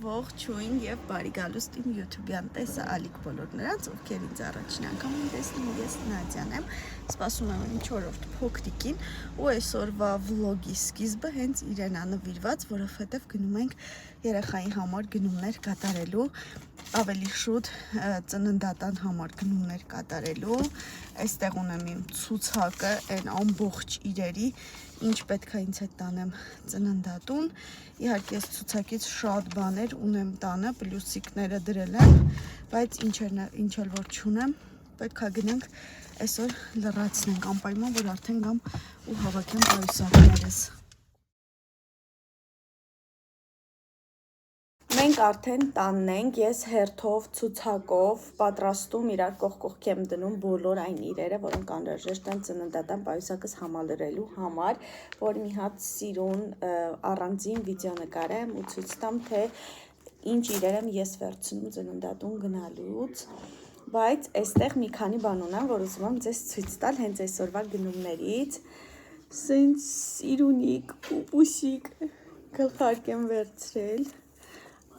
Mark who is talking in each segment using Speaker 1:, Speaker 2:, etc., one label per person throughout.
Speaker 1: Ողջույն եւ բարի գալուստ իմ YouTube-յան տեսա ալիք բոլոր նրանց, ովքեր ինձ առաջին անգամ են տեսնում, ես Նադյան եմ, սպասում եմ իմ 4-րդ փոքրիկին ու այսօրվա վլոգի սկիզբը հենց իրեն ա նվիրված, որովհետեւ գնում ենք երեխայի համար գնումներ կատարելու, ավելի շուտ ծննդատան համար գնումներ կատարելու, այստեղ ունեմ իմ ցուցակը, այն ամբողջ իրերի, ինչ պետք է ինձ հետ տանեմ ծննդատուն, իհարկե ես ցուցակից շատ բաներ ունեմ տանը, պլյուսիկները դրել եմ, բայց ինչ էլ որ չունեմ, պետք է գնանք այսօր լրացնենք, անպայման որ արդեն գամ ու հավաքեմ պայուսակներս։ Մենք արդեն տանն ենք, ես հերթով, ցուցակով պատրաստում իրար կողք եմ դնում բոլոր այն իրերը, որոնք անհրաժեշտ են ծննդատան պայուսակս համալրելու համար, որ մի հատ սիրուն առանձին վիդեո նկարեմ ու ցույց տամ, թե ինչ իրեր եմ ես վերցնում ծննդատուն գնալուց, բայց այստեղ մի քանի բան ունեմ, որ ուզում եմ ձեզ ցույց տալ հենց այսօրվա գնումներից, սենց սիրունիկ, պուպուսիկ գլխարկ եմ վերցրել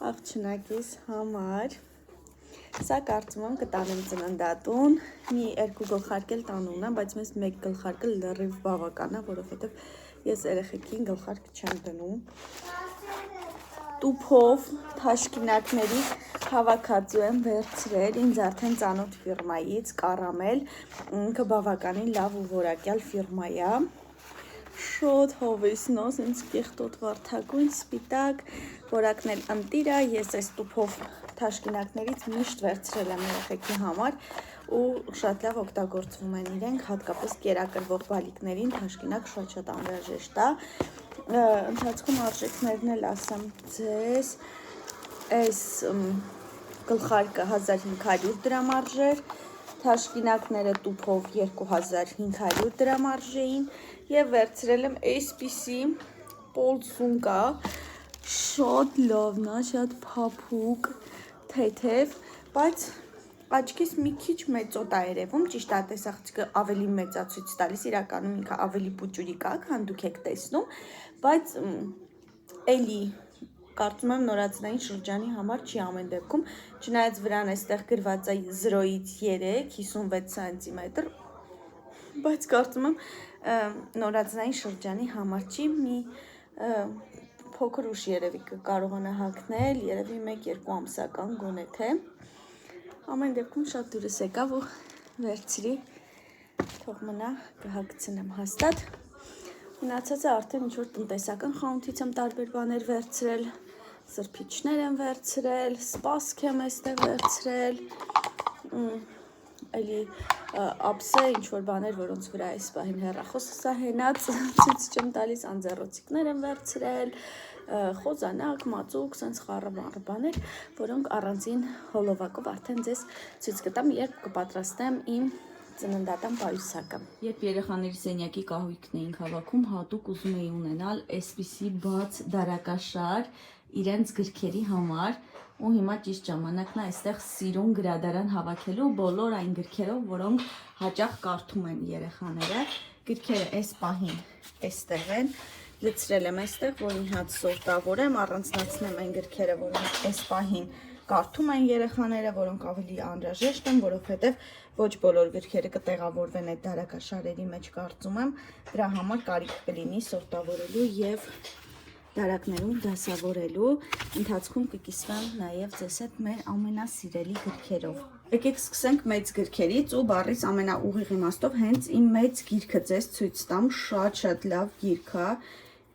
Speaker 1: աղջնակիս համար, սա կարծում եմ կտանեմ ծննդատուն, մի երկու գլխարկ էլ տան ունեմ, բայց մեզ մեկ գլխարկը լրիվ բավական է, որովհետև ես երեխեքին գլխարկ չեմ դնում, տուփով թաշկինակների հավաքածու եմ վերցրել, ինձ արդեն ծանոթ ֆիրմայից, Կարամել, ինքը բավականին լավ ու որակյալ ֆիրմա է, շոտ հովեսնո, սենց կեղտոտ վարդագույն, սպիտակ, որակն էլ ընտիր է, ես այս տուփով թաշկինակներից միշտ վերցրել եմ երեխեքի համար ու շատ լավ օգտագործվում են իրենք, հատկապես կերակրվող բալիկներին թաշկինակ շատ անհրաժեշտ է, ընթացքում արժեքներն էլ ասեմ ձեզ, այս գլխարկը 1500 դրամ արժեր, թաշկինակները տուփով 2500 դրամ արժեին եւ վերցրել եմ այսպիսի պոլսունկա, շատ լավն է, շատ փափուկ, թեթև, բայց աչքիս մի քիչ մեծոտ է երևում, ճիշտ է, տեսախցիկը ավելի մեծ է ցույց տալիս, իրականում ինքը ավելի պուճուրիկ է, քան դուք եք տեսնում, բայց էլի կարծում եմ նորածնային շրջանի համար չի ամեն դեպքում, չնայած վրան այստեղ գրված է 0-ից 3, 56 սանտիմետր, բայց կարծում եմ նորածնային շրջանի համար չի, մի փոքր ուշ երևի կարողանա հագնել, երևի 1-2 ամսական գոնե թե, ամեն դեպքում շատ դուրս եկավ ու վերցրի, թող մնա կհագցնեմ հաստատ, մնացածը արդեն ինչ-որ տնտեսական խանութից եմ տարբեր բաներ վերցրել, սրբիչներ եմ վերցրել, սպասք եմ այստեղ վերցրել, էլի ապսե ինչ-որ բաներ, որոնց վրա այս պահին հեռախոսը սա հենած, ցույց չեմ տալիս, անձեռոցիկներ եմ վերցրել, խոզանակ, մածուկ, սենց խառը բաներ, որոնք առանձին հոլովակով արդեն ձեզ ցույց կտամ, երբ կպատրաստեմ իմ ծննդատան պայուսակը։ Երբ երեխաների սենյակի կահույքն էինք հավաքում, հատուկ ուզում էի ունենալ այսպիսի բաց դարակաշար իրենց գրքերի համար ու հիմա ճիշտ ժամանակն է այստեղ սիրուն գրադարան հավաքելու բոլոր այն գրքերով, որոնք հաճախ կարդում են երեխաները։ Գրքերը այս պահին այստեղ են, լցրել եմ այստեղ, որ մի հատ սորտավորեմ, առանձնացնեմ այն գրքերը, որոնք այս պահին կարդում են երեխաները, որոնք ավելի անհրաժեշտ են, որովհետև ոչ բոլոր գրքերը կտեղավորվեն այդ դարակաշարերի մեջ, կարծում եմ, դրա համար կարիք կլինի սորտավորելու եւ դարակներում դասավորելու, ընթացքում կկիսվեմ նաեւ ձեզ հետ մեր ամենասիրելի գրքերով։ Եկեք սկսենք մեծ գրքերից ու բառից ամենաուղիղ իմաստով հենց իմ մեծ գիրքը ձեզ ցույց տամ, շատ լավ գիրք է,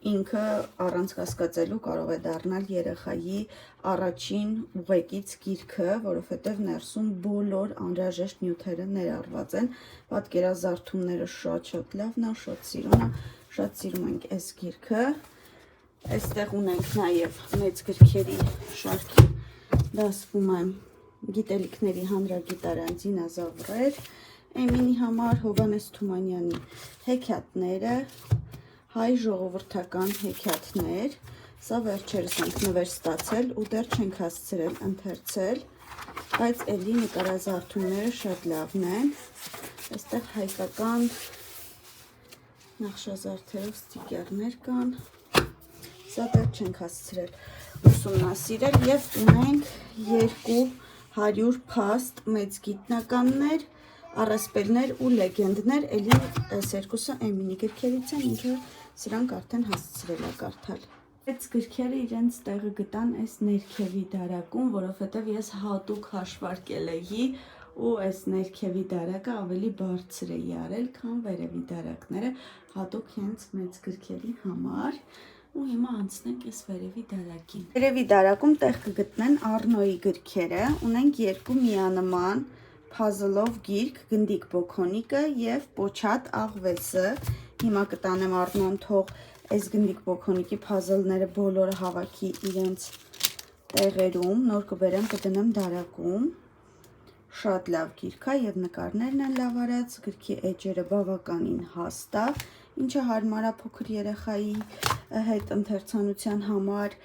Speaker 1: ինքը առանց կասկածելու կարող է դառնալ երեխայի առաջին ուղեկից գիրքը, որովհետև ներսում բոլոր անհրաժեշտ նյութերը ներառված են, պատկերազարդումները շատ լավն է, շատ սիրում ենք այս գիրքը, այստեղ ունենք նաև մեծ գրքերի շարքի դասվում եմ գիտելիքների հանրագիտարան զինազավրեր, Էմինի համար Հովհաննես Թումանյանի հեքիաթները, հայ ժողովրդական հեքիաթներ, սա վերջերս ենք նվեր ստացել ու դեռ չենք հասցրել ընթերցել, բայց էլի նկարազարդումները շատ լավն են, այստեղ հայկական նախշազարդերով ստիկերներ կան, սա դեռ չենք հասցրել
Speaker 2: ուսումնասիրել եւ ունենք 200 փաստ մեծ գիտնականներ, առասպելներ ու լեգենդներ, էլի այս երկուսը Էմինի գրքերից են, ինքը սրանք արդեն հասցրել է կարդալ։ Այս գրքերը իրենց տեղը գտան այս ներքևի դարակում, որովհետև ես հատուկ հաշվարկել էի ու այս ներքևի դարակը ավելի բարձր էի արել, քան վերևի դարակները, հատուկ հենց մեծ գրքերի համար։ Ու հիմա անցնենք այս վերևի դարակին։ Վերևի դարակում տեղ կգտնեն Առնոյի գրքերը, ունենք 2 միանման փազլով գիրք, Գնդիկ Բոքոնիկը եւ Պոչատ աղվեսը։ Հիմա կտանեմ Առնոն թող այս Գնդիկ Բոքոնիկի փազլները բոլորը հավաքի իրենց տեղերում, նոր կբերեմ կդնեմ դարակում։ Շատ լավ գիրք է եւ նկարներն են լավ արած, գրքի էջերը բավականին հաստ է, ինչը հարմար է փոքր երեխայի հետ ընթերցանության համար,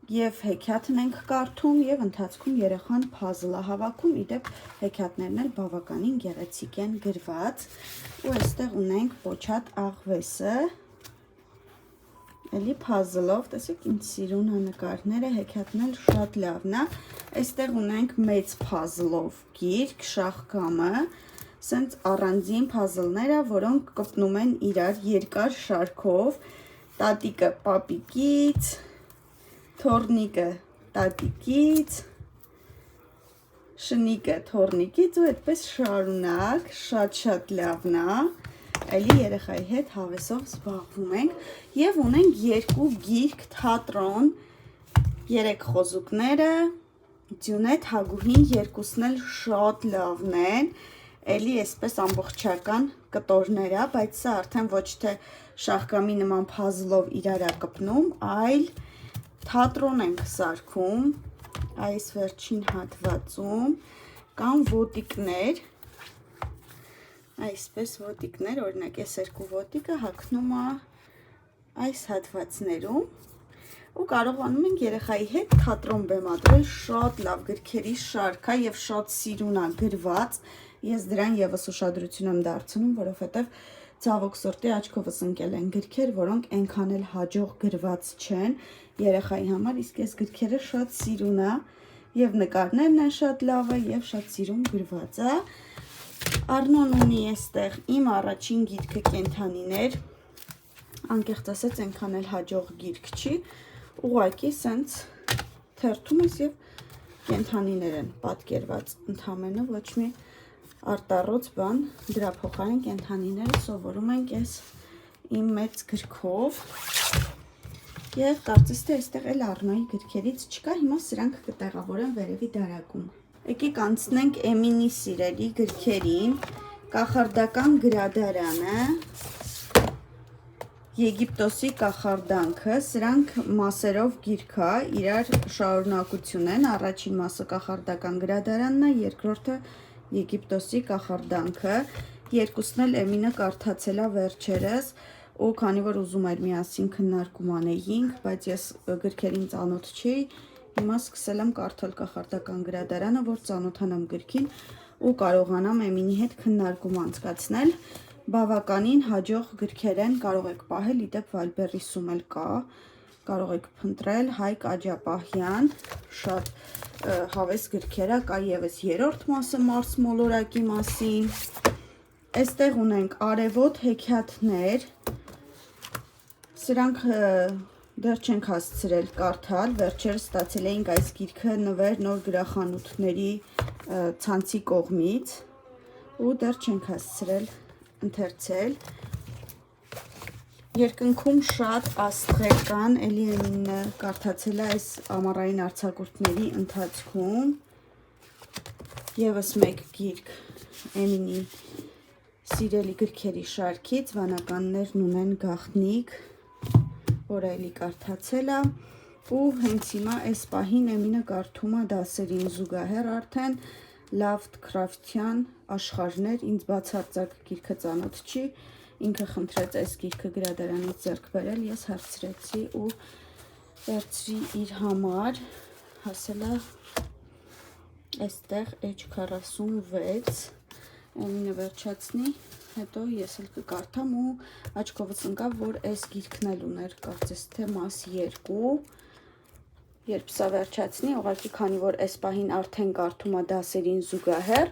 Speaker 2: եւ հեքիաթն ենք կարդում եւ ընթացքում երեխան փազլ է հավաքում, իդեպ հեքիաթներն էլ բավականին գեղեցիկ են գրված, ու այստեղ ունենք Պոչատ աղվեսը, էլի փազլով, տեսեք ինչ սիրուն է նկարները, հեքիաթն էլ շատ լավն է։ Այստեղ ունենք մեծ փազլով գիրք, Շախկամը, սենց առանձին փազլները, որոնք կպնում են իրար երկար շարքով, տատիկը պապիկից, թորնիկը տատիկից, շնիկը թորնիկից ու այդպես շարունակ, շատ լավն է։ Էլի երեխայի հետ հավեսով զբաղվում ենք եւ ունենք 2 գիրք թատրոն, 3 խոզուկները, Ձյունետ Հագուհին, երկուսն էլ շատ լավն են, էլի այսպես ամբողջական կտորներ է, բայց սա արդեն ոչ թե Շախկամի նման փազլով իրար է կպնում, այլ թատրոն ենք սարքում, այս վերջին հատվածում կան ոտիկներ, այսպես ոտիկներ, օրինակ այս 2 ոտիկը հագնում է այս հատվածներում ու կարողանում ենք երեխայի հետ թատրոն բեմադրել, շատ լավ գրքերի շարք է եւ շատ սիրուն է գրված, ես դրան եւս ուշադրություն եմ դարձնում, որովհետեւ ցավոք սրտի աչքովս ընկել են գրքեր, որոնք այնքան էլ հաջող գրված չեն երեխայի համար, իսկ այս գրքերը շատ սիրուն է եւ նկարներն են շատ լավը եւ շատ սիրուն գրված է։ Առնոն ունի այստեղ իմ առաջին գիրքը Կենդանիներ, անկեղծ ասած այնքան էլ հաջող գիրք չի, ուղղակի սենց թերթում ես եւ կենդանիներ են պատկերված, ընդհանրապես ոչ մի արտառոց բան, դրա փոխարեն կենդանիները սովորում ենք այս իմ մեծ գրքով եւ կարծես թե այստեղ էլ Առնոյի գրքերից չկա, հիմա սրանք կտեղավորեմ վերևի դարակում։ Եկեք անցնենք Էմինի սիրելի գրքերին, Կախարդական գրադարանը, Եգիպտոսի կախարդանքը, սրանք մասերով գիրք է, իրար շարունակություն են, առաջին մասը Կախարդական գրադարանն է, երկրորդը Եգիպտոսի կախարդանքը, երկուսն էլ Էմինը կարդացել է վերջերս, ու քանի որ ուզում էր միասին քննարկում անեինք, բայց ես գրքերին ծանոթ չէի, հիմա սկսել եմ կարդալ Կախարդական գրադարանը, որ ծանոթանամ գրքին ու կարողանամ Էմինի հետ քննարկում անցկացնել։ Բավականին հաջող գրքեր են, կարող եք պահել, իդեպ Viber-ում էլ կա, կարող եք փնտրել Հայկ Աջապահյան, շատ հավես գրքեր է, կա եւս 3-րդ մասը Մարս մոլորակի մասին։ Այստեղ ունենք արևոտ հեքիաթներ, սրանք դեռ չենք հասցրել կարդալ, վերջերս ստացել էինք այս գիրքը նվեր նոր գրախանութների ցանցի կողմից ու դեռ չենք հասցրել ընթերցել։ Երկնքում շատ աստղեր կան, էլի Էմինը կարդացել է այս ամառային արձակուրդների ընթացքում, եւս մեկ գիրք Էմինի սիրելի գրքերի շարքից, Վանականներն ունեն գաղտնիք, որը էլի կարդացել է, ու հենց հիմա այս պահին Էմինը կարդում է դասերին զուգահեռ արդեն Լավքրաֆթյան աշխարհներ, ինձ բացարձակ գիրքը ծանոթ չի, ինքը խնդրեց այս գիրքը գրադարանից ձեռք բերել, ես հարցրեցի ու վերցրի իր համար, հասել է այստեղ էջ 46, Էմինը վերջացնի, հետո ես էլ կկարդամ ու աչքովս ընկավ, որ այս գիրքն էլ ուներ, կարծես թե մաս 2, երբ սա վերջացնի, ուղղակի քանի որ այս պահին արդեն կարդում է դասերին զուգահեռ,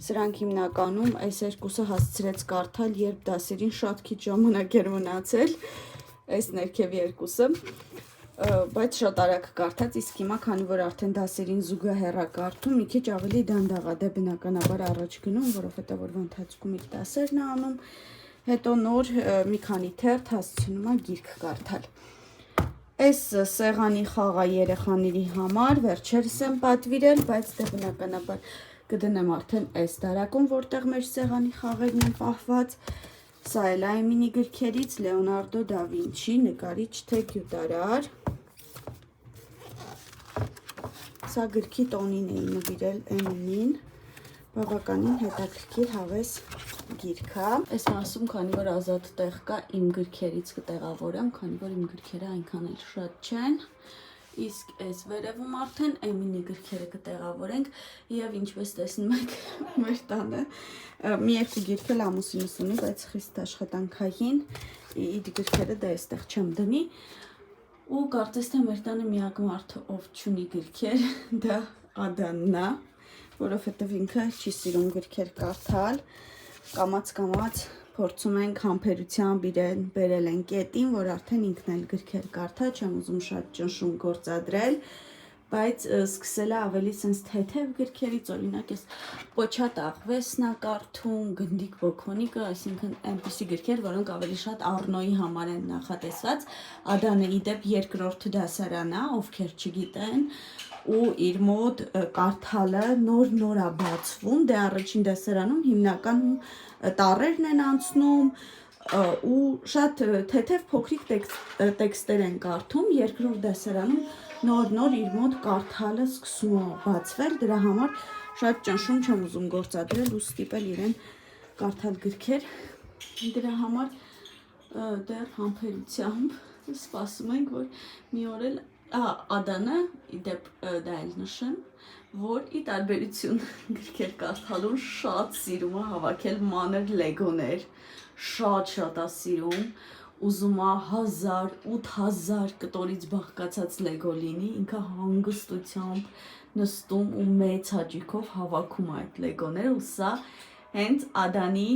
Speaker 2: սրանք հիմնականում այս երկուսը հասցրեց կարդալ, երբ դասերին շատ քիչ ժամանակ էր մնացել, այս ներքև երկուսը, բայց շատ արագ կարդաց, իսկ հիմա քանի որ արդեն դասերին զուգահեռ է կարդում, մի քիչ ավելի դանդաղ է, դե բնականաբար առաջ գնում, որովհետև օրվա ընթացքում իր դասերն է անում, հետո նոր մի քանի թերթ հասցնում է գիրք կարդալ։ Այս սեղանի խաղը երեխաների համար վերջերս եմ պատվիրել, բայց դե բնականաբար կդնեմ արդեն այս դարակում, որտեղ մեր սեղանի խաղերն են պահված։ Սա էլ է Էմինի գրքերից Լեոնարդո դա Վինչի, նկարիչ թե գյուտարար։ Սա գրքի տոնին էի նվիրել Էմինին, բավականին հետաքրքիր հավես գիրք է։ Այս մասում, քանի որ ազատ տեղ կա, իմ գրքերից կտեղավորեմ, քանի որ իմ գրքերը այնքան էլ շատ չեն։ Իսկ այս վերևում արդեն Էմինի գրքերը կտեղավորենք եւ ինչպես տեսնում եք մեր տանը մի երկու գիրք էլ ամուսինս ունի, բայց խիստ աշխատանքային, իր գրքերը դա այստեղ չեմ դնի ու կարծես թե մեր տանը միակ մարդը ով չունի գրքեր դա Ադանն է, որովհետեւ ինքը չի սիրում գրքեր կարդալ, կամաց փորձում ենք համբերությամբ իրեն բերել են կետին, որ արդեն ինքն էլ գրքեր կարդա, չեմ ուզում շատ ճնշում գործադրել, բայց սկսել է ավելի sense թեթև գրքերից, օրինակ էս Պոչատ աղվեսն է կարդում, Գնդիկ Բոքոնիկը, այսինքն այնպիսի գրքեր, որոնք ավելի շատ Առնոյի համար են նախատեսված, Ադանը իդեպ երկրորդ դասարան է, ովքեր չգիտեն, ու իր մոտ կարդալը նոր է բացվում, դե առաջին դասարանում հիմնականում տառերն են անցնում ու շատ թեթև փոքրիկ տեքստեր են կարդում, երկրորդ դասարանում նոր իր մոտ կարդալը սկսում է բացվել, դրա համար շատ ճնշում չեմ ուզում գործադրել ու ստիպել իրեն կարդալ գրքեր, դրա համար դեռ համբերությամբ սպասում ենք, որ մի օր էլ Ադանը, իդեպ դա էլ նշեմ, որ ի տարբերություն գրքեր կարդալուն շատ սիրում է հավաքել մանր լեգոներ, շատ է սիրում, ուզում է 1000-8000 կտորից բաղկացած լեգո լինի, ինքը հանգստությամբ նստում ու մեծ հաճույքով հավաքում է այդ լեգոները ու սա հենց Ադանի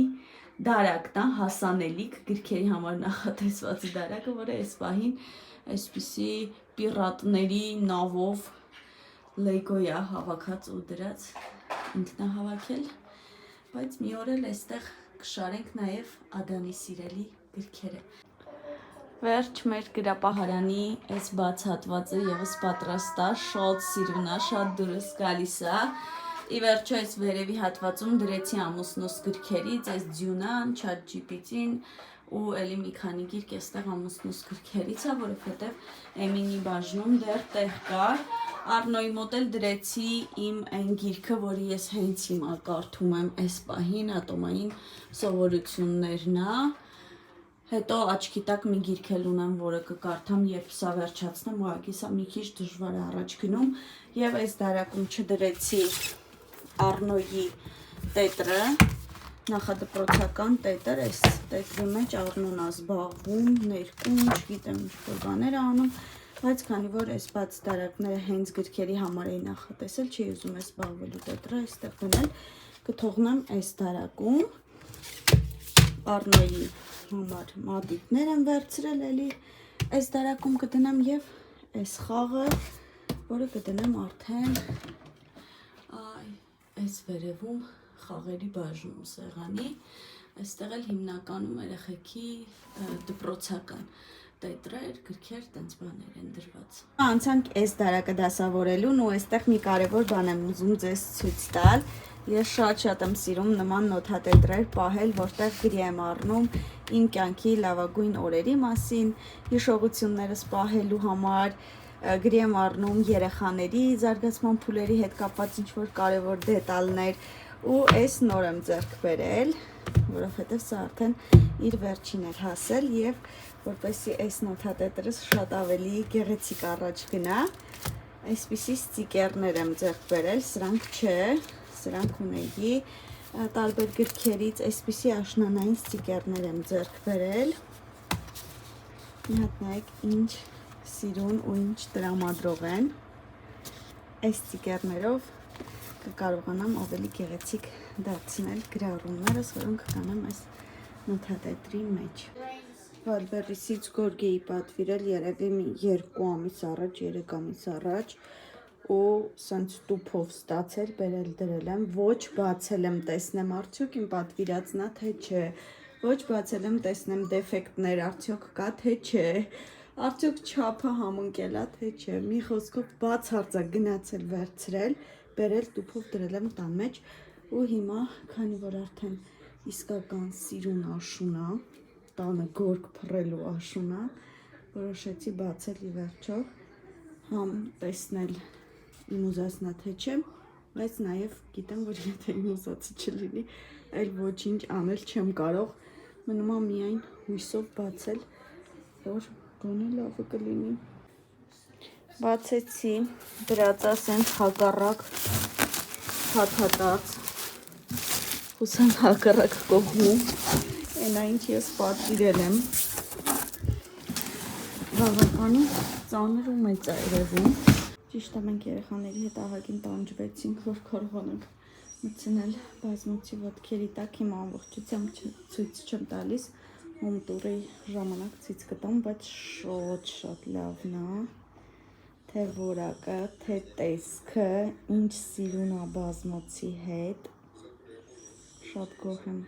Speaker 2: դարակն է, հասանելիք գրքերի համար նախատեսված դարակը, որը այս պահին այսպիսի պիրատների նավով լեգոյա հավաքած ու դրած ինքն է հավաքել, բայց մի օր էլ այստեղ կշարենք նաև Ադանի սիրելի գրքերը։ Վերջ մեր գրապահարանի այս բաց հատվածը եւս պատրաստ է, շատ սիրուն է, շատ դուրս գալիս է։ Ի վերջո այս վերևի հատվածում դրեցի ամուսնուս գրքերից, այս Դյունան, ChatGPT-ին ու էլի մի քանի գիրք այստեղ ամուսնուս գրքերից է, որովհետև Էմինի բաժնում դեռ տեղ կար։ Առնոյի մոտ էլ դրեցի իմ այն գիրքը, որը ես հենց հիմա կարդում եմ այս պահին, ատոմային սովորություններն է։ Հետո աչքի տակ մի գիրք էլ ունեմ, որը կկարդամ, երբ սա վերջացնեմ, ուղղակի սա մի քիչ դժվար է առաջ գնում, եւ այս դարակում չդրեցի Առնոյի տետրը, նախադպրոցական տետր, այս տետրի մեջ Առնոն է զբաղվում, ներկում, չգիտեմ ինչ-որ բաներ է անում, բայց քանի որ այս բաց դարակները հենց գրքերի համար էի նախատեսել, չի ուզում այս զբաղվելու տետրը այստեղ դնել, կթողնեմ այս դարակում Առնոյի համար մատիտներ եմ վերցրել, էլի այս դարակում կդնեմ եւ այս խաղը, որը կդնեմ արդեն այս վերևում խաղերի բաժնում սեղանի, այստեղ էլ հիմնականում երեխեքի դպրոցական տետրեր, գրքեր, տենց բաներ են դրված։ Անցանք այս դարակը դասավորելուն ու այստեղ մի կարևոր բան եմ ուզում ձեզ ցույց տալ։ Ես շատ եմ սիրում նման նոթատետրեր պահել, որտեղ գրի եմ առնում իմ կյանքի լավագույն օրերի մասին, հիշողություններս պահելու համար, գրի եմ առնում երեխաների զարգացման փուլերի հետ կապված ինչ-որ կարևոր դետալներ ու այս նոր եմ ձեռք բերել, որովհետև սա արդեն իր վերջին էր հասել եւ որպեսզի այս նոթատետրս շատ ավելի գեղեցիկ առաջ գնա, այսպիսի ստիկերներ եմ ձեռք բերել, սրանք չէ, սրանք ունեի տարբեր գրքերից, այսպիսի աշնանային ստիկերներ եմ ձեռք բերել, մի հատ նայեք ինչ սիրուն ու ինչ տրամադրող են, այս ստիկերներով կկարողանամ ավելի գեղեցիկ դարձնել գրառումներս, որոնք կանեմ այս նոթատետրի մեջ։ Վալբերիսից գորգեի պատվիրել երևի մի 2 ամիս առաջ, 3 ամիս առաջ ու սենց տուփով ստացել, բերել դրել եմ, ոչ բացել եմ տեսնեմ արդյոք իմ պատվիրածնա թե չէ, ոչ բացել եմ տեսնեմ դեֆեկտներ արդյոք կա թե չէ, արդյոք չափը համընկել է թե չէ, մի խոսքով բացարձակ գնացել վերցրել, բերել տուփով դրել եմ տան մեջ ու հիմա քանի որ արդեն իսկական սիրուն աշուն է, տանը գորգ փռելու աշուն է, որոշեցի բացել ի վերջո, համ տեսնել իմ ուզածնա թե չէ, բայց նաև գիտեմ, որ եթե իմ ուզածը չլինի, այլ ոչինչ անել չեմ կարող, մնում է միայն հույսով բացել, որ գոնե լավը կլինի։ Բացեցի, դրածա սենց հակառակ փաթաթած, հուսամ հակառակ կողմում, այնա ինչ ես պատվիրել եմ, բավականին ծանր ու մեծ է երևում։ Ճիշտ է մենք երեխաների հետ ահագին տանջվեցինք, որ կարողանանք մտցնել բազմոցի ոտքերի տակ, հիմա ամբողջությամբ ցույց չեմ տալիս, հոմտուրի ժամանակ ցույց կտամ, բայց շատ լավն է, թե որակը, թե տեսքը, ինչ սիրուն է բազմոցի հետ, շատ գոհ եմ։